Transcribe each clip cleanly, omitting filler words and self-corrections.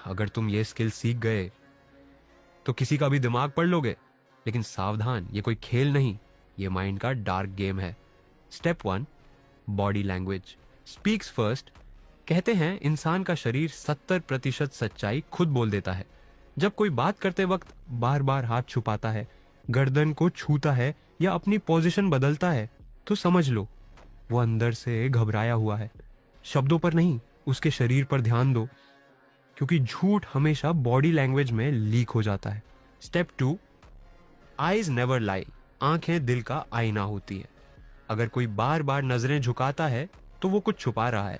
अगर तुम ये स्किल सीख गए तो किसी का भी दिमाग पढ़ लोगे। लेकिन सावधान, ये कोई खेल नहीं, ये माइंड का डार्क गेम है। Step 1, body language speaks first. कहते हैं इंसान का शरीर 70% सच्चाई खुद बोल देता है। जब कोई बात करते वक्त बार बार हाथ छुपाता है, गर्दन को छूता है या अपनी पोजीशन बदलता है, तो समझ लो वो अंदर से घबराया हुआ है। शब्दों पर नहीं, उसके शरीर पर ध्यान दो, क्योंकि झूठ हमेशा बॉडी लैंग्वेज में लीक हो जाता है। स्टेप 2, आईज नेवर लाई। आंखें दिल का आईना होती है। अगर कोई बार बार नजरें झुकाता है तो वो कुछ छुपा रहा है,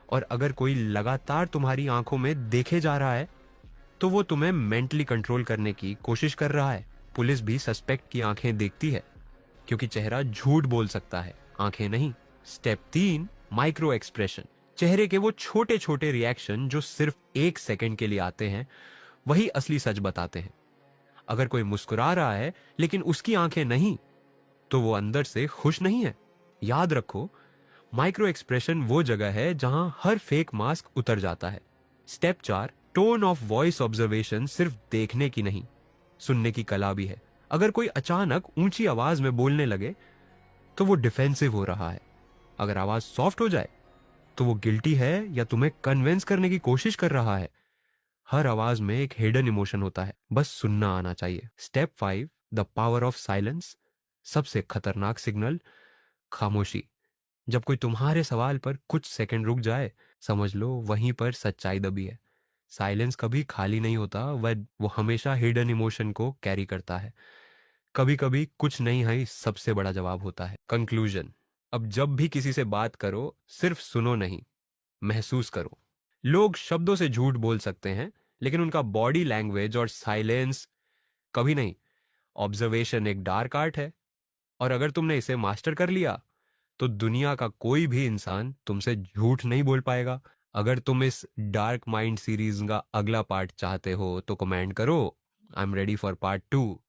और अगर कोई लगातार तुम्हारी आंखों में देखे जा रहा है तो वो तुम्हें मेंटली कंट्रोल करने की कोशिश कर रहा है। पुलिस भी सस्पेक्ट की आंखें देखती है, क्योंकि चेहरा झूठ बोल सकता है, आंखें नहीं। Step 3, micro expression. चेहरे के वो छोटे छोटे रिएक्शन जो सिर्फ 1 सेकंड के लिए आते हैं, वही असली सच बताते हैं। अगर कोई मुस्कुरा रहा है लेकिन उसकी आंखें नहीं, तो वो अंदर से खुश नहीं है। याद रखो, माइक्रो एक्सप्रेशन वो जगह है जहां हर फेक मास्क उतर जाता है। Step 4, tone of voice observation सिर्फ देखने की नहीं, सुनने की कला भी है। अगर कोई अचानक ऊंची आवाज में बोलने लगे तो वो डिफेंसिव हो रहा है। अगर आवाज सॉफ्ट हो जाए तो वो गिल्टी है या तुम्हें कन्विंस करने की कोशिश कर रहा है। हर आवाज में एक हिडन इमोशन होता है, बस सुनना आना चाहिए। Step 5, the power of silence. सबसे खतरनाक सिग्नल, खामोशी। जब कोई तुम्हारे सवाल पर कुछ सेकंड रुक जाए, समझ लो वहीं पर सच्चाई दबी है। साइलेंस कभी खाली नहीं होता, वह वो हमेशा हिडन इमोशन को कैरी करता है। कभी कभी कुछ नहीं है सबसे बड़ा जवाब होता है। कंक्लूजन, अब जब भी किसी से बात करो, सिर्फ सुनो नहीं, महसूस करो। लोग शब्दों से झूठ बोल सकते हैं, लेकिन उनका बॉडी लैंग्वेज और साइलेंस कभी नहीं। ऑब्जर्वेशन एक डार्क आर्ट है, और अगर तुमने इसे मास्टर कर लिया तो दुनिया का कोई भी इंसान तुमसे झूठ नहीं बोल पाएगा। अगर तुम इस डार्क माइंड सीरीज का अगला पार्ट चाहते हो तो कमेंट करो। I am ready for part 2।